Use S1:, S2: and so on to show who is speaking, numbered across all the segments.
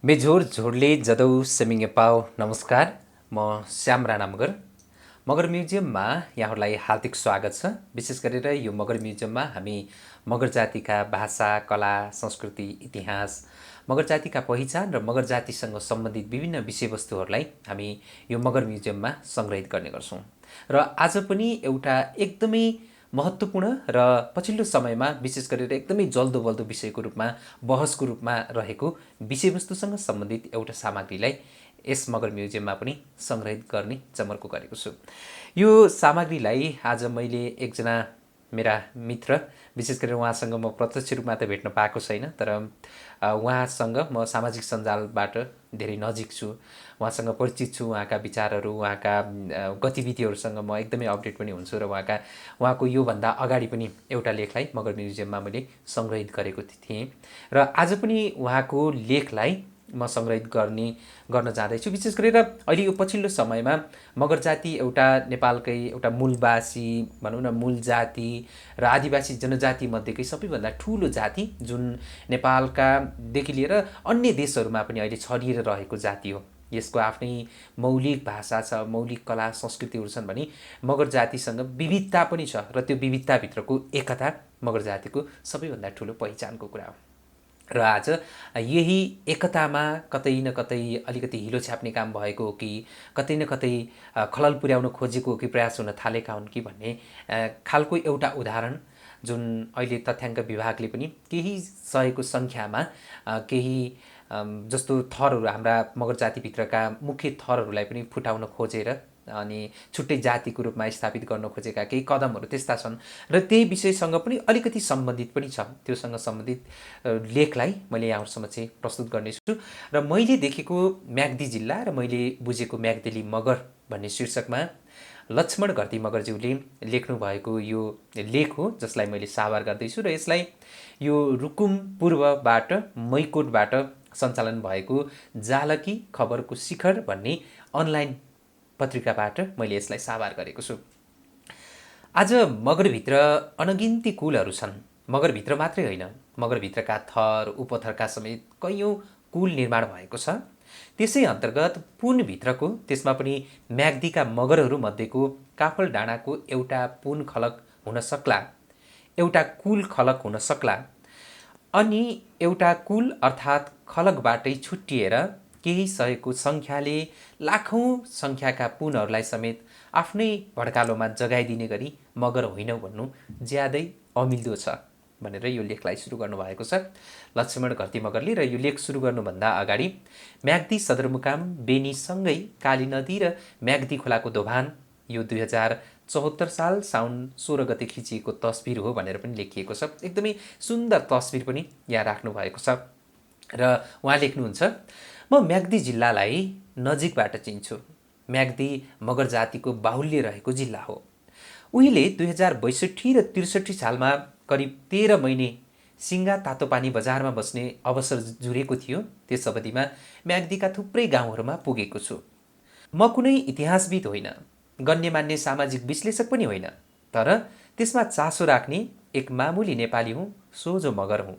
S1: मेझोर झोडले जदौ सेमिङे पाओ नमस्कार। म श्याम राणा मगर। मगर म्युजियममा यहाँहरूलाई हार्दिक स्वागत छ। विशेष गरेर यो मगर म्युजियममा हामी मगर जातिका भाषा, कला, संस्कृति, इतिहास, मगर जातिका पहिचान र मगर जातिसँग सम्बन्धित विभिन्न विषयवस्तुहरूलाई हामी यो मगर म्युजियममा सङ्ग्रहित गर्ने गर्छौँ। र आज पनि एउटा एकदमै महत्त्वपूर्ण र पछिल्लो समयमा विशेष गरेर एकदमै जल्दो बल्दो विषयको रूपमा बहसको रूपमा रहेको विषयवस्तुसँग सम्बन्धित एउटा सामग्रीलाई यस मगर म्युजियममा पनि सङ्ग्रहित गर्ने जमर्को गरेको छु। यो सामग्रीलाई आज मैले एकजना मेरा मित्र, विशेष गरेर उहाँसँग म प्रत्यक्ष रूपमा त भेट्न पाएको छैन, तर उहाँसँग म सामाजिक सञ्जालबाट धेरै नजिक छु, उहाँसँग परिचित छु। उहाँका विचारहरू, उहाँका गतिविधिहरूसँग म एकदमै अपडेट पनि हुन्छु र उहाँको योभन्दा अगाडि पनि एउटा लेखलाई मगर म्युजियममा मैले सङ्ग्रहित गरेको थिएँ र आज पनि उहाँको लेखलाई म सङ्ग्रहित गर्न जाँदैछु। विशेष गरेर अहिले यो पछिल्लो समयमा मगर जाति एउटा नेपालकै एउटा मूलवासी भनौँ न, मूल जाति र आदिवासी जनजाति मध्येकै सबैभन्दा ठुलो जाति, जुन नेपालका देखि लिएर अन्य देशहरूमा पनि अहिले छरिएर रहेको जाति हो। यसको आफ्नै मौलिक भाषा छ, मौलिक कला संस्कृतिहरू छन् भने मगर जातिसँग विविधता पनि छ र त्यो विविधताभित्रको एकता मगर जातिको सबैभन्दा ठुलो पहिचानको कुरा हो। र आज यही एकतामा कतै न कतै अलिकति हिलो छ्याप्ने काम भएको हो कि कतै न कतै खलल पुर्याउन खोजेको हो कि प्रयास हुन थालेका हुन् कि भन्ने खालको एउटा उदाहरण, जुन अहिले तथ्याङ्क विभागले पनि केही सयको सङ्ख्यामा केही जस्तो थरहरू, हाम्रा मगर जातिभित्रका मुख्य थरहरूलाई पनि फुटाउन खोजेर अनि छुट्टै जातिको रूपमा स्थापित गर्न खोजेका केही कदमहरू त्यस्ता छन् र त्यही विषयसँग पनि अलिकति सम्बन्धित पनि छ। त्योसँग सम्बन्धित लेखलाई मैले यहाँहरूसम्म चाहिँ प्रस्तुत गर्नेछु र मैले देखेको म्याग्दी जिल्ला र मैले बुझेको म्याग्देली मगर भन्ने शीर्षकमा लक्ष्मण घरती मगरज्यूले लेख्नु भएको यो लेख हो, जसलाई मैले साभार गर्दैछु र यसलाई यो रुकुम पूर्वबाट मैकोटबाट सञ्चालन भएको जालकी खबरको शिखर भन्ने अनलाइन पत्रिकाबाट मैले यसलाई साभार गरेको छु। आज मगरभित्र अनगिन्ती कुलहरू छन्। मगरभित्र मात्रै होइन, मगरभित्रका थर उपथरका समेत कैयौँ कुल निर्माण भएको छ। त्यसै अन्तर्गत पुनभित्रको, त्यसमा पनि म्याग्दीका मगरहरू मध्येको काफल डाँडाको एउटा पुन खलक हुन सक्ला, एउटा कुल खलक हुन सक्ला, अनि एउटा कुल अर्थात् खलकबाटै छुट्टिएर केही सयको सङ्ख्याले लाखौँ सङ्ख्याका पुनहरूलाई समेत आफ्नै भड्कालोमा जगाइदिने गरी मगर होइनौ भन्नु ज्यादै अमिल्दो छ भनेर यो लेखलाई सुरु गर्नुभएको छ लक्ष्मण घरती मगरले। र यो लेख सुरु गर्नुभन्दा अगाडि म्याग्दी सदरमुकाम बेनीसँगै काली नदी र म्याग्दी खोलाको दोभान यो 2074 साल साउन 16 गते खिचिएको तस्बिर हो भनेर पनि लेखिएको छ। एकदमै सुन्दर तस्बिर पनि यहाँ राख्नु भएको छ र उहाँ लेख्नुहुन्छ, म म्याग्दी जिल्लालाई नजिकबाट चिन्छु। म्याग्दी मगर जातिको बाहुल्य रहेको जिल्ला हो। उहिले 2062 र 63 सालमा करिब 13 महिने सिङ्गा तातोपानी बजारमा बस्ने अवसर जुरेको थियो। त्यस अवधिमा म्याग्दीका थुप्रै गाउँहरूमा पुगेको छु। म कुनै इतिहासविद होइन, गण्यमान्य सामाजिक विश्लेषक पनि होइन, तर त्यसमा चासो राख्ने एक मामुली नेपाली हुँ, सोझो मगर हुँ।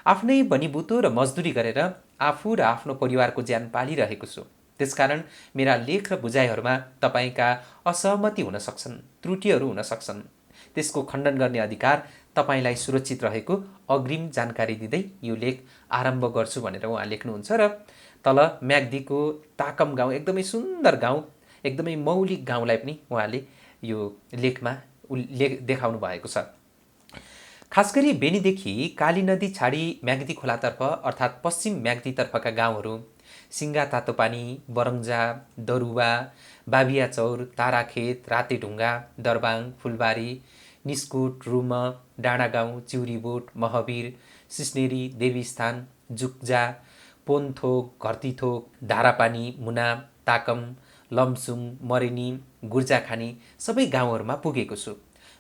S1: आफ्नै बनिबुतो र मजदुरी गरेर आफू र आफ्नो परिवारको ज्यान पालिरहेको छु। त्यसकारण मेरा लेख र बुझाइहरूमा तपाईँका असहमति हुन सक्छन्, त्रुटिहरू हुन सक्छन्। त्यसको खण्डन गर्ने अधिकार तपाईँलाई सुरक्षित रहेको अग्रिम जानकारी दिँदै यो लेख आरम्भ गर्छु भनेर उहाँ लेख्नुहुन्छ। र तल म्याग्दीको ताकम गाउँ, एकदमै सुन्दर गाउँ, एकदमै मौलिक गाउँलाई पनि उहाँले यो लेखमा देखाउनु भएको छ। खास गरी बेनीदेखि काली नदी छाडी म्याग्दी खोलातर्फ अर्थात् पश्चिम म्याग्दीतर्फका गाउँहरू सिङ्गा तातोपानी, बरङ्जा, दरुवा, बाबियाचौर, ताराखेत, रातेढुङ्गा, दरबाङ, फुलबारी, निस्कुट, रुम, डाँडागाउँ, चिउरीबोट, महवीर, सिस्नेरी, देवीस्थान, जुक्जा, पोनथोक, घरतीथोक, धारापानी, मुना, ताकम, लमसुङ, मरेनी, गुर्जाखानी सबै गाउँहरूमा पुगेको छु।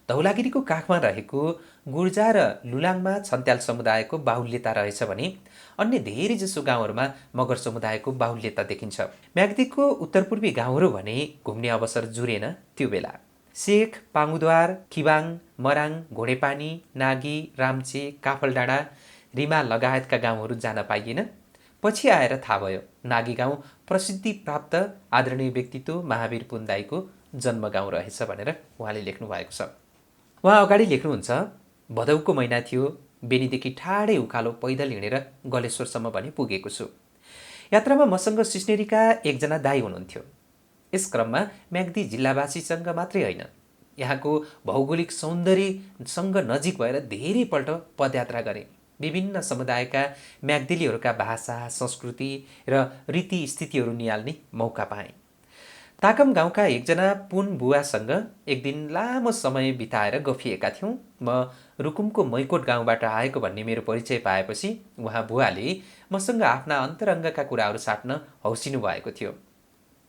S1: धौलागिरीको काखमा रहेको गुर्जा र लुलाङमा छन्त्याल समुदायको बाहुल्यता रहेछ भने अन्य धेरैजसो गाउँहरूमा मगर समुदायको बाहुल्यता देखिन्छ। म्याग्दीको उत्तरपूर्वी गाउँहरू भने घुम्ने अवसर जुरेन त्यो बेला। शेख, पाङुद्वार, खिबाङ, मराङ, घोडेपानी, नागी, राम्चे, काफलडाँडा, रिमा लगायतका गाउँहरू जान पाइएन। पछि आएर थाहा भयो नागी गाउँ प्रसिद्धि प्राप्त आदरणीय व्यक्तित्व महावीर पुन दाईको जन्मगाउँ रहेछ भनेर उहाँले लेख्नु भएको छ। उहाँ अगाडि लेख्नुहुन्छ, भदौको महिना थियो, बेनीदेखि ठाडै उकालो पैदल हिँडेर गलेश्वरसम्म भने पुगेको छु। यात्रामा मसँग सिस्नेरीका एकजना दाई हुनुहुन्थ्यो। यस क्रममा म्याग्दी जिल्लावासीसँग मात्रै होइन, यहाँको भौगोलिक सौन्दर्यसँग नजिक भएर धेरैपल्ट पदयात्रा गरेँ। विभिन्न समुदायका म्याग्दिलीहरूका भाषा, संस्कृति र रीतिस्थितिहरू निहाल्ने मौका पाएँ। ताकम गाउँका एकजना पुन बुवासँग एक दिन लामो समय बिताएर गफिएका थियौँ। म रुकुमको मैकोट गाउँबाट आएको भन्ने मेरो परिचय पाएपछि उहाँ बुवाले मसँग आफ्ना अन्तरङ्गका कुराहरू साट्न हौसिनु भएको थियो।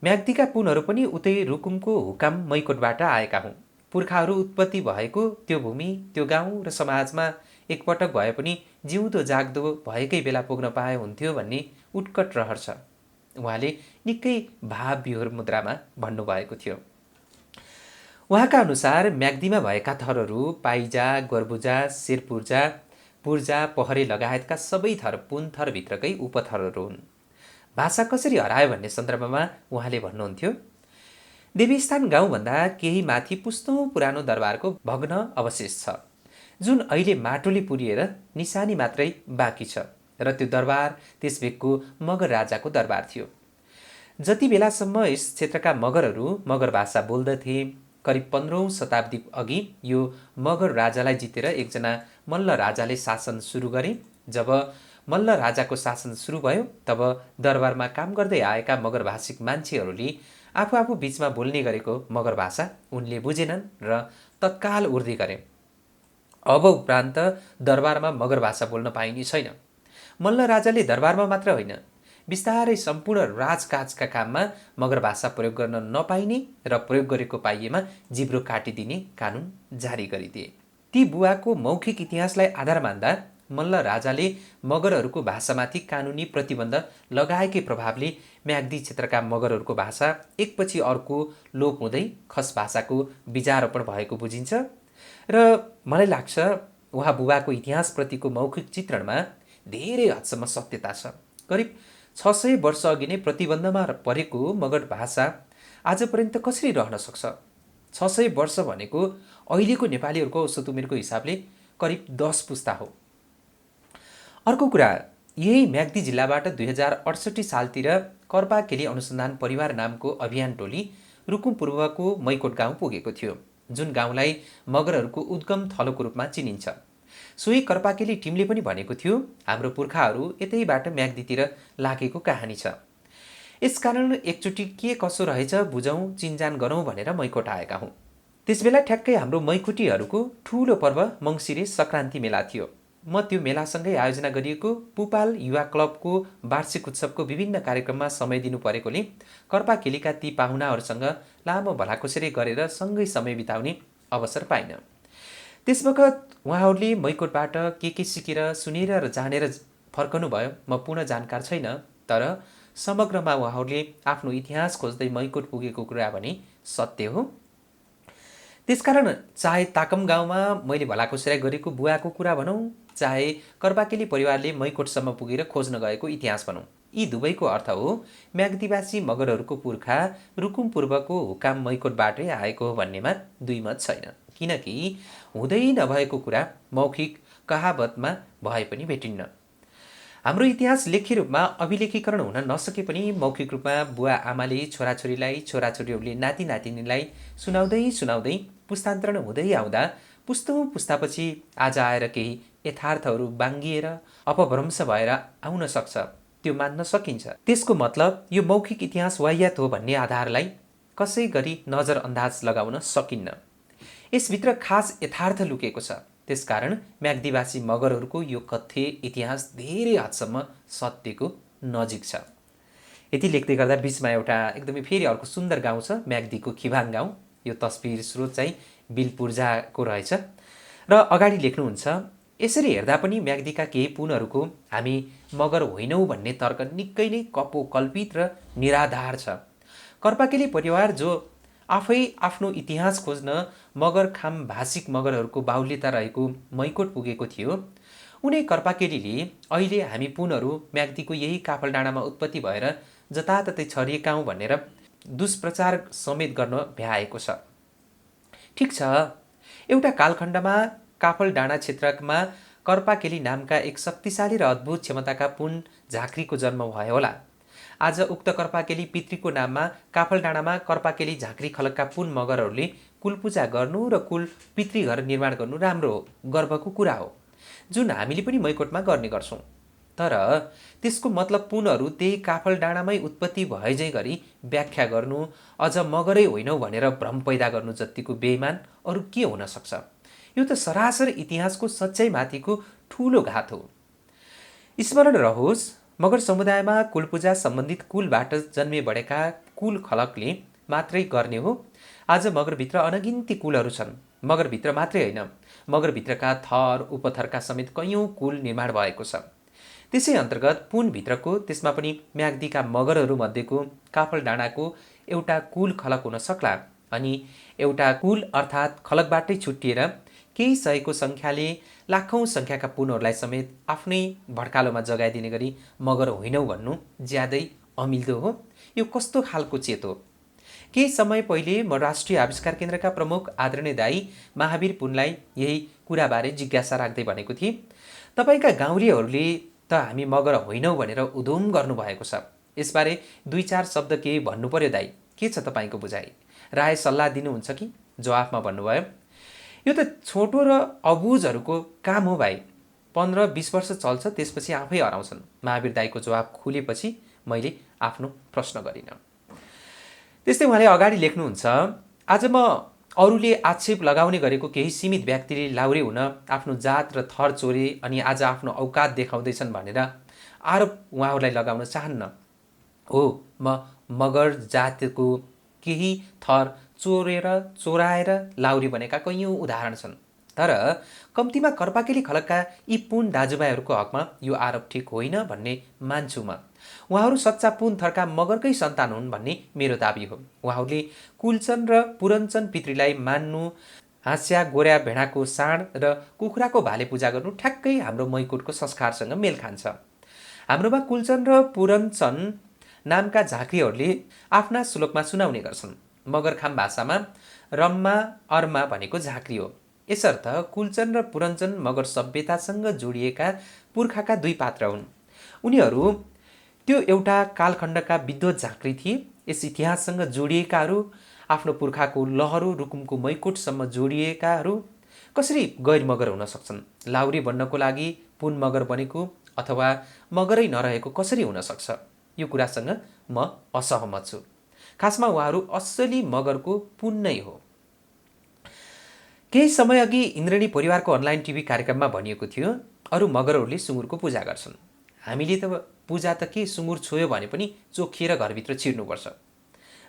S1: म्याग्दीका पुनहरू पनि उतै रुकुमको हुकाम मैकोटबाट आएका हुन्। पुर्खाहरू उत्पत्ति भएको त्यो भूमि, त्यो गाउँ र समाजमा एकपटक भए पनि जिउँदो जाग्दो भएकै बेला पुग्न पाए हुन्थ्यो भन्ने उत्कट रहर छ। उहाँले निकै भावविह्वल मुद्रामा भन्नुभएको थियो। उहाँका अनुसार म्याग्दीमा भएका थरहरू पाइजा, गोर्बुजा, शेरपुर्जा, पुर्जा, पहरे लगायतका सबै थर पुन थरभित्रकै उपथरहरू हुन्। भाषा कसरी हरायो भन्ने सन्दर्भमा उहाँले भन्नुहुन्थ्यो, देवीस्थान गाउँभन्दा केही माथि पुस्तौँ पुरानो दरबारको भग्न अवशेष छ, जुन अहिले माटोले पुरिएर निशानी मात्रै बाँकी छ र त्यो दरबार त्यस भेकको मगर राजाको दरबार थियो। जति बेलासम्म यस क्षेत्रका मगरहरू मगर भाषा बोल्दथे, करिब 15औं शताब्दी अघि यो मगर राजालाई जितेर एकजना मल्ल राजाले शासन सुरु गरे। जब मल्ल राजाको शासन सुरु भयो तब दरबारमा काम गर्दै आएका मगर भाषिक मान्छेहरूले आफू बीचमा बोल्ने गरेको मगर भाषा उनले बुझेनन् र तत्काल उर्दी गरे। अब उपरान्त दरबारमा मगर भाषा बोल्न पाइने छैन। मल्ल राजाले दरबारमा मात्र होइन, बिस्तारै सम्पूर्ण राजकाजका काममा मगर भाषा प्रयोग गर्न नपाइने र प्रयोग गरेको पाइएमा जिब्रो काटिदिने कानुन जारी गरिदिए। ती बुवाको मौखिक इतिहासलाई आधार मान्दा मल्ल राजाले मगरहरूको भाषामाथि कानुनी प्रतिबन्ध लगाएकै प्रभावले म्याग्दी क्षेत्रका मगरहरूको भाषा एकपछि अर्को लोप हुँदै खस भाषाको बीजारोपण भएको बुझिन्छ र मलाई लाग्छ उहाँ बुबाको इतिहासप्रतिको मौखिक चित्रणमा धेरै हदसम्म सत्यता छ। करिब 600 वर्ष अघि नै प्रतिबन्धमा परेको मगर भाषा आज पर्यन्त कसरी रहन सक्छ? 600 वर्ष भनेको अहिलेको नेपालीहरूको औसत उमेरको हिसाबले करिब 10 पुस्ता हो। अर्को कुरा, यही म्याग्दी जिल्लाबाट 2068 सालतिर कर्पाकेली अनुसन्धान परिवार नामको अभियान टोली रुकुम पूर्वको मैकोट गाउँ पुगेको थियो, जुन गाउँलाई मगरहरूको उद्गम थलोको रूपमा चिनिन्छ। सोही कर्पाकेली टिमले पनि भनेको थियो, हाम्रो पुर्खाहरू यतैबाट म्याग्दीतिर लागेको कहानी छ। यसकारण एकचोटि के कसो रहेछ बुझौँ, चिनजान गरौँ भनेर मैकोट आएका हौँ। त्यसबेला ठ्याक्कै हाम्रो मैकोटीहरूको ठुलो पर्व मङ्सिरे सङ्क्रान्ति मेला थियो। म त्यो मेलासँगै आयोजना गरिएको पुपाल युवा क्लबको वार्षिक उत्सवको विभिन्न कार्यक्रममा समय दिनु परेकोले कर्पाकेलीका ती पाहुनाहरूसँग लामो भलाकुसारी गरेर सँगै समय बिताउने अवसर पाइनँ। त्यसवखत उहाँहरूले मैकोटबाट के सिकेर सुनेर र जानेर फर्कनु भयो म पूर्ण जानकार छैन, तर समग्रमा उहाँहरूले आफ्नो इतिहास खोज्दै मैकोट पुगेको कुरा भने सत्य हो। त्यसकारण चाहे ताकम गाउँमा मैले भलाकुसारी गरेको बुवाको कुरा भनौँ, चाहे कर्पाकेली परिवारले मैकोटसम्म पुगेर खोज्न गएको इतिहास भनौँ, यी दुवैको अर्थ हो म्याग्दीवासी मगरहरूको पुर्खा रुकुम पूर्वको हुकाम मैकोटबाटै आएको हो भन्नेमा दुई मत छैन। किनकि हुँदै नभएको कुरा मौखिक कहावतमा भए पनि भेटिन्न। हाम्रो इतिहास लेख्य रूपमा अभिलेखीकरण हुन नसके पनि मौखिक रूपमा बुवा आमाले छोराछोरीलाई, छोराछोरीहरूले नाति नातिनीलाई सुनाउँदै पुस्तान्तरण हुँदै आउँदा पुस्तौँ पुस्तापछि आज आएर केही यथार्थहरू बाङ्गिएर अपभ्रंश भएर आउन सक्छ, त्यो मान्न सकिन्छ। त्यसको मतलब यो मौखिक इतिहास वाहियात हो भन्ने आधारलाई कसै गरी नजरअन्दाज लगाउन सकिन्न। यसभित्र खास यथार्थ लुकेको छ। त्यसकारण म्याग्दीवासी मगरहरूको यो कथ्य इतिहास धेरै हदसम्म सत्यको नजिक छ। यति लेख्दै गर्दा बिचमा एउटा एकदमै फेरि अर्को सुन्दर गाउँ छ, म्याग्दीको खिभाङ गाउँ। यो तस्बिर स्रोत चाहिँ बिलपुर्जाको रहेछ र अगाडि लेख्नुहुन्छ, यसरी हेर्दा पनि म्याग्दीका केही पुनहरूको हामी मगर होइनौँ भन्ने तर्क निकै नै कपोकल्पित र निराधार छ। कर्पाकेली परिवार जो आफै आफ्नो इतिहास खोज्न मगर खाम भाषिक मगरहरूको बाहुल्यता रहेको मैकोट पुगेको थियो, उनै कर्पाकेलीले अहिले हामी पुनहरू म्याग्दीको यही काफलडाँडामा उत्पत्ति भएर जताततै छरिएका हौँ भनेर दुष्प्रचार समेत गर्न भ्याएको छ। ठिक छ, एउटा कालखण्डमा काफलडाँडा क्षेत्रमा कर्पाकेली नामका एक शक्तिशाली र अद्भुत क्षमताका पुन झाँक्रीको जन्म भयो होला। आज उक्त कर्पाकेली पितृको नाममा काफलडाँडामा कर्पाकेली झाँक्री खलकका पुन मगरहरूले कुलपूजा गर्नु र कुल पितृघर निर्माण गर्नु राम्रो हो, गर्वको कुरा हो, जुन हामीले पनि मैकोटमा गर्ने गर्छौँ। तर त्यसको मतलब पुनहरू त्यही काफलडाँडामै उत्पत्ति भएझै गरी व्याख्या गर्नु, अझ मगरै होइनौ भनेर भ्रम पैदा गर्नु जत्तिको बेइमान अरू के हुन सक्छ? यो त सरासर इतिहासको सच्चाइमाथिको ठूलो घात हो। स्मरण रहोस्, मगर समुदायमा कुलपूजा सम्बन्धित कुलबाट जन्मे बढेका कुल खलकले मात्रै गर्ने हो। आज मगरभित्र अनगिन्ती कुलहरू छन्। मगरभित्र मात्रै होइन, मगरभित्रका थर उपथरका समेत कैयौँ कुल निर्माण भएको छ। त्यसै अन्तर्गत पुनभित्रको, त्यसमा पनि म्याग्दीका मगरहरू मध्येको काफलडाँडाको एउटा कुल खलक हुन सक्ला। अनि एउटा कुल अर्थात् खलकबाटै छुट्टिएर केही सयको सङ्ख्याले लाखौँ सङ्ख्याका पुनहरूलाई समेत आफ्नै भड्कालोमा जगाइदिने गरी मगर होइनौ भन्नु ज्यादै अमिल्दो हो। यो कस्तो खालको चेत हो? केही समय पहिले म राष्ट्रिय आविष्कार केन्द्रका प्रमुख आदरणीय दाई महावीर पुनलाई यही कुराबारे जिज्ञासा राख्दै भनेको थिएँ, तपाईँका गाउँलेहरूले त हामी मगर होइनौ भनेर उधुम गर्नुभएको छ। यसबारे 2-4 शब्द केही भन्नु पर्यो दाई, के छ तपाईँको बुझाइ? राय सल्लाह दिनुहुन्छ कि? जवाफमा भन्नुभयो, यो त छोटो र अबुझहरूको काम हो भाइ, 15-20 वर्ष चल्छ, त्यसपछि आफै हराउँछन्। महावीर दाईको जवाफ खुलेपछि मैले आफ्नो प्रश्न गरिनँ। त्यस्तै उहाँले अगाडि लेख्नुहुन्छ, आज म अरूले आक्षेप लगाउने गरेको केही सीमित व्यक्तिले लाउरे हुन आफ्नो जात र थर चोरे अनि आज आफ्नो औकात देखाउँदैछन् भनेर आरोप उहाँहरूलाई लगाउन चाहन्न। हो, म मगर जातको केही थर चोराएर लाउरी बनेका कैयौँ उदाहरण छन्। तर कम्तीमा कर्पाकेली खलकका यी पुन दाजुभाइहरूको हकमा यो आरोप ठिक होइन भन्ने मान्छु म। उहाँहरू सच्चा पुन थरका मगरकै सन्तान हुन् भन्ने मेरो दाबी हो। उहाँहरूले कुलचन र पुरञ्चन पितृलाई मान्नु, हाँस्या गोर्या भेडाको साँड र कुखुराको भाले पूजा गर्नु ठ्याक्कै हाम्रो मैकोटको संस्कारसँग मेल खान्छ। हाम्रोमा कुलचन र पुरञ्चन नामका झाँक्रीहरूले आफ्ना श्लोकमा सुनाउने गर्छन्। मगरखाम भाषामा रम्मा अर्मा भनेको झाँक्री हो। यसर्थ कुलचन र पुरञ्चन मगर सभ्यतासँग जोडिएका पुर्खाका दुई पात्र हुन्। उनीहरू त्यो एउटा कालखण्डका विद्वत झाँक्री थिए। यस इतिहाससँग जोडिएकाहरू, आफ्नो पुर्खाको लहरो रुकुमको मैकोटसम्म जोडिएकाहरू कसरी गैर मगर हुन सक्छन्? लाउरी बन्नको लागि पुन मगर बनेको अथवा मगरै नरहेको कसरी हुन सक्छ? यो कुरासँग म असहमत छु। खासमा उहाँहरू असली मगरको पुन नै हो। केही समय अघि इन्द्रणी परिवारको अनलाइन टिभी कार्यक्रममा भनिएको थियो, अरू मगरहरूले सुँगुरको पूजा गर्छन्। हामीले त पूजा त के, सुँगुर छोयो भने पनि चोखिएर घरभित्र छिर्नुपर्छ।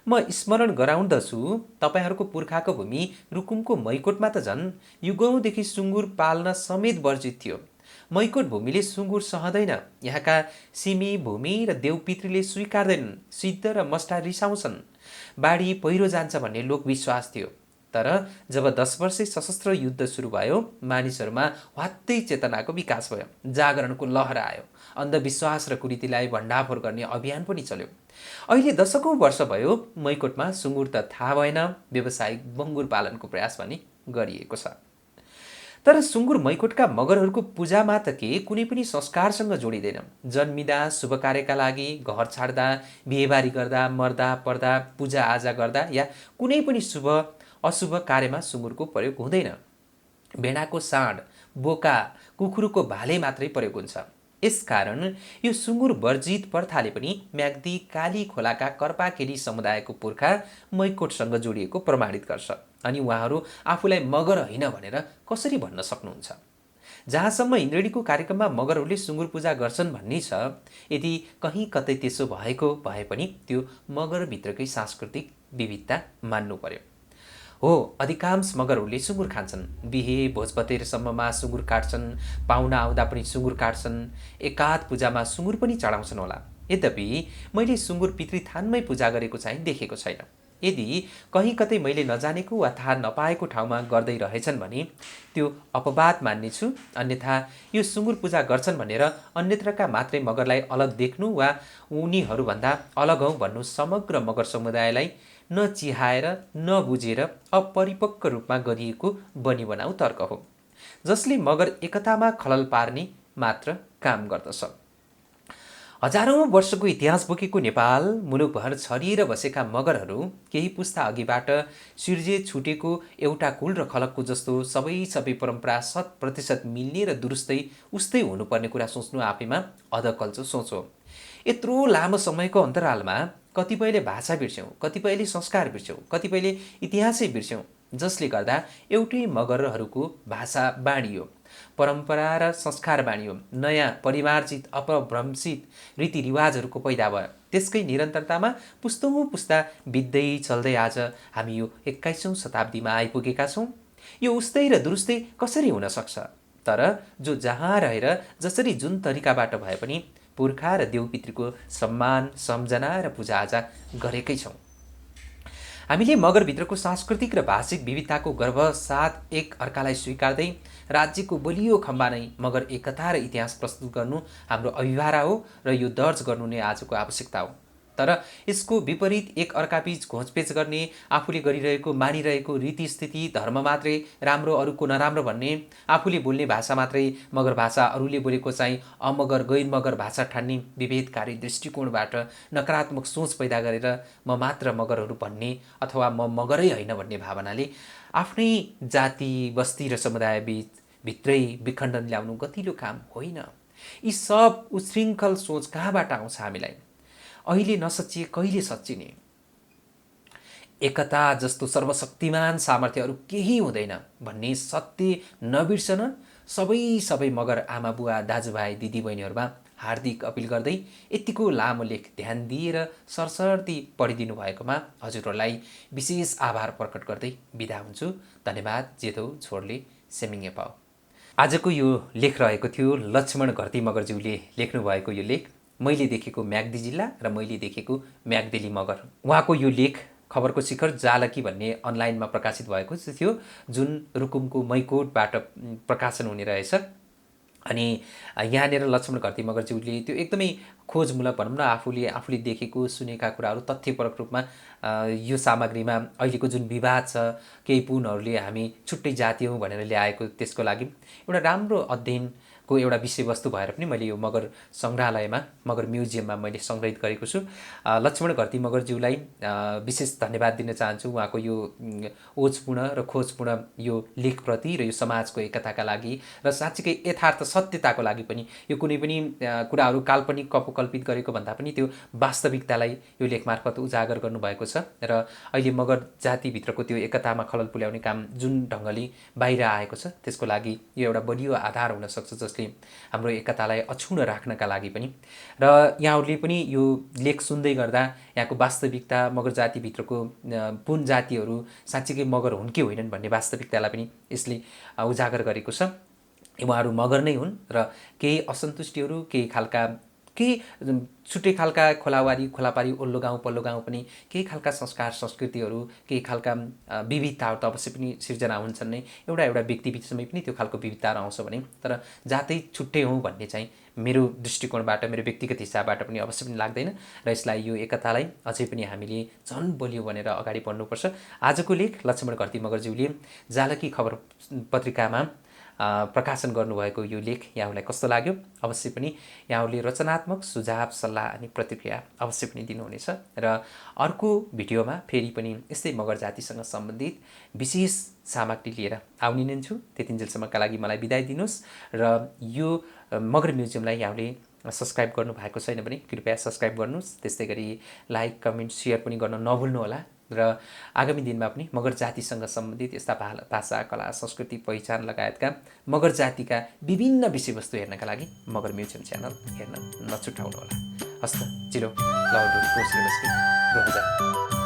S1: म स्मरण गराउँदछु, तपाईँहरूको पुर्खाको भूमि रुकुमको मैकोटमा त झन् युगौँदेखि सुँगुर पाल्न समेत वर्जित थियो। मैकोट भूमिले सुँगुर सहँदैन। यहाँका सिमी भूमि र देवपितृले स्वीकार्दैनन्। सिद्ध र मस्टा रिसाउँछन्। बाढी पहिरो जान्छ भन्ने लोकविश्वास थियो। तर जब 10 वर्षे सशस्त्र युद्ध सुरु भयो, मानिसहरूमा वात्तै चेतनाको विकास भयो। जागरणको लहर आयो। अन्धविश्वास र कुरीतिलाई भण्डाफोर गर्ने अभियान पनि चल्यो। अहिले दशकौँ वर्ष भयो मैकोटमा सुँगुर त थाहा भएन, व्यावसायिक बङ्गुर पालनको प्रयास पनि गरिएको छ। तर सुँगुर मैकोटका मगरहरूको पूजामा त के कुनै पनि संस्कारसँग जोडिँदैन। जन्मिँदा, शुभ कार्यका लागि, घर छाड्दा, बिहेबारी गर्दा, मर्दा पर्दा, पूजाआजा गर्दा या कुनै पनि शुभ अशुभ कार्यमा सुँगुरको प्रयोग हुँदैन। भेडाको साँड, बोका, कुखुरुको भाले मात्रै प्रयोग हुन्छ। यसकारण यो सुँगुर वर्जित प्रथाले पनि म्याग्दी काली खोलाका कर्पाकेली समुदायको पुर्खा मैकोटसँग जोडिएको प्रमाणित गर्छ। अनि उहाँहरू आफूलाई मगर होइन भनेर कसरी भन्न सक्नुहुन्छ? जहाँसम्म इन्द्रेणीको कार्यक्रममा मगरहरूले सुँगुर पूजा गर्छन् भन्ने छ, यदि कहीँ कतै त्यसो भएको भए पनि त्यो मगरभित्रकै सांस्कृतिक विविधता मान्नु पर्यो। हो, अधिकांश मगरहरूले सुँगुर खान्छन्। बिहे भोजभतेरसम्ममा सुँगुर काट्छन्, पाहुना आउँदा पनि सुँगुर काट्छन्, एकाध पूजामा सुँगुर पनि चढाउँछन् होला। यद्यपि मैले सुँगुर पितृथानमै पूजा गरेको चाहिँ देखेको छैन। यदि कहीँ कतै मैले नजानेको वा थाहा नपाएको ठाउँमा गर्दै रहेछन् भने त्यो अपवाद मान्नेछु। अन्यथा यो सुँगुर पूजा गर्छन् भनेर अन्यत्रका मात्रै मगरलाई अलग देख्नु वा उनीहरूभन्दा अलग हौँ भन्नु समग्र मगर समुदायलाई नचिहाएर नबुझेर अपरिपक्व रूपमा गरिएको बनी बनाऊ तर्क हो, जसले मगर एकतामा खलल पार्ने मात्र काम गर्दछ। हजारौँ वर्षको इतिहास बोकेको नेपाल मुलुकभर छरिएर बसेका मगरहरू केही पुस्ता अघिबाट सिर्जे छुटेको एउटा कुल र खलकको जस्तो सबै परम्परा 100% मिल्ने र दुरुस्तै उस्तै हुनुपर्ने कुरा सोच्नु आफैमा अधकल्चो सोच हो। यत्रो लामो समयको अन्तरालमा कतिपयले भाषा बिर्स्यौँ, कतिपयले संस्कार बिर्स्यौँ, कतिपयले इतिहासै बिर्स्यौँ, जसले गर्दा एउटै मगरहरूको भाषा बाँडियो, परम्परा र संस्कार बाँडियो, नयाँ परिमार्जित अपभ्रंशित रीतिरिवाजहरूको पैदा भयो। त्यसकै निरन्तरतामा पुस्तौँ पुस्ता बित्दै चल्दै आज हामी यो 21औं शताब्दीमा आइपुगेका छौँ। यो उस्तै र दुरुस्तै कसरी हुन सक्छ? तर जो जहाँ रहेर जसरी जुन तरिकाबाट भए पनि पुर्खा र देवपितृको सम्मान, सम्झना र पूजाआजा गरेकै छौँ। हामीले मगरभित्रको सांस्कृतिक र भाषिक विविधताको गर्व साथ एक अर्कालाई स्वीकार्दै राज्यको बलियो खम्बा नै मगर एकता र इतिहास प्रस्तुत गर्नु हाम्रो अभिभारा हो र यो दर्ज गर्नु नै आजको आवश्यकता हो। तर यसको विपरीत एक अर्काबीच घोचपेच गर्ने, आफूले गरिरहेको मानिरहेको रीतिस्थिति धर्म मात्रै राम्रो अरूको नराम्रो भन्ने, आफूले बोल्ने भाषा मात्रै मगर भाषा अरूले बोलेको चाहिँ अमगर गैर मगर भाषा ठान्ने विभेदकारी दृष्टिकोणबाट नकारात्मक सोच पैदा गरेर म मात्र मगरहरू भन्ने अथवा म मगरै होइन भन्ने भावनाले आफ्नै जाति बस्ती र समुदाय भित्रै विखण्डन ल्याउनु गतिलो काम होइन। यी सब उच्छृङ्खल सोच कहाँबाट आउँछ? हामीलाई अहिले नसच्चिए कहिले सच्चिने? एकता जस्तो सर्वशक्तिमान सामर्थ्य अरू केही हुँदैन भन्ने सत्य नबिर्सन सबै मगर आमा बुवा दाजुभाइ दिदीबहिनीहरूमा हार्दिक अपिल गर्दै यतिको लामो लेख ध्यान दिएर सरसर्ती पढिदिनु भएकोमा हजुरहरूलाई विशेष आभार प्रकट गर्दै बिदा हुन्छु। धन्यवाद। जेठो छोडले सेमिङ पाओ। आजको यो लेख रहेको थियो लक्ष्मण घरती मगरज्यूले लेख्नु भएको यो लेख मैले देखेको म्याग्दी जिल्ला र मैले देखेको म्याग्देली मगर। उहाँको यो लेख खबरको शिखर जालकी भन्ने अनलाइनमा प्रकाशित भएको थियो, जुन रुकुमको मैकोटबाट प्रकाशन हुने रहेछ। अनि यहाँनिर लक्ष्मण घरती मगरज्यूले त्यो एकदमै खोजमूलक भनौँ न आफूले देखेको सुनेका कुराहरू तथ्यपरक रूपमा यो सामग्रीमा अहिलेको जुन विवाद छ, केही पुनहरूले हामी छुट्टै जाति हौँ भनेर ल्याएको, त्यसको लागि एउटा राम्रो अध्ययनको एउटा विषयवस्तु भएर पनि मैले यो मगर सङ्ग्रहालयमा मगर म्युजियममा मैले सङ्ग्रहित गरेको छु। लक्ष्मण घरती मगरज्यूलाई विशेष धन्यवाद दिन चाहन्छु उहाँको यो ओजपूर्ण र खोजपूर्ण यो लेखप्रति र यो समाजको एकताका लागि र साँच्चीकै यथार्थ सत्यताको लागि पनि। यो कुनै पनि कुराहरू काल्पनिक कपोकल्पित गरेको भन्दा पनि त्यो वास्तविकतालाई यो लेख मार्फत उजागर गर्नुभएको छ र अहिले मगर जातिभित्रको त्यो एकतामा खलल पुर्याउने काम जुन ढङ्गले बाहिर आएको छ त्यसको लागि यो एउटा बलियो आधार हुन सक्छ, जसले हाम्रो एकतालाई अक्षुण्ण राख्नका लागि पनि। र यहाँहरूले पनि यो लेख सुन्दै गर्दा यहाँको वास्तविकता मगर जातिभित्रको पुन जातिहरू साँच्चीकै मगर हुन् कि होइनन् भन्ने वास्तविकतालाई पनि यसले उजागर गरेको छ। उहाँहरू मगर नै हुन् र केही असन्तुष्टिहरू, केही छुट्टै खालका खोलावारी खोलापारी ओल्लो गाउँ पल्लो गाउँ पनि केही खालका संस्कार संस्कृतिहरू, केही खालका विविधताहरू त अवश्य पनि सिर्जना हुन्छन् नै। एउटा व्यक्तिबिचमै पनि त्यो खालको विविधताहरू आउँछ भने, तर जातै छुट्टै हौँ भन्ने चाहिँ मेरो दृष्टिकोणबाट, मेरो व्यक्तिगत हिसाबबाट पनि अवश्य पनि लाग्दैन र यसलाई यो एकतालाई अझै पनि हामीले झन् बलियो भनेर अगाडि बढ्नुपर्छ। आजको लेख लक्ष्मण घरती मगरज्यूले जालकी खबर पत्रिकामा प्रकाशन गर्नुभएको यो लेख यहाँहरूलाई कस्तो लाग्यो? अवश्य पनि यहाँहरूले रचनात्मक सुझाव सल्लाह अनि प्रतिक्रिया अवश्य पनि दिनुहुनेछ। र अर्को भिडियोमा फेरि पनि यस्तै मगर जातिसँग सम्बन्धित विशेष सामग्री लिएर आउने नै छु। त्यतिन्जेलसम्मका लागि मलाई बिदाई दिनुहोस् र यो मगर म्युजियमलाई यहाँले सब्सक्राइब गर्नु भएको छैन भने कृपया सब्सक्राइब गर्नुहोस्। त्यस्तै गरी लाइक कमेन्ट सेयर पनि गर्न नभुल्नुहोला र आगामी दिनमा पनि मगर जातिसँग सम्बन्धित यस्ता भाषा कला संस्कृति पहिचान लगायतका मगर जातिका विभिन्न विषयवस्तु हेर्नका लागि मगर म्युजियम च्यानल हेर्न नछुटाउनुहोला। हस्त 0 लाउड 2023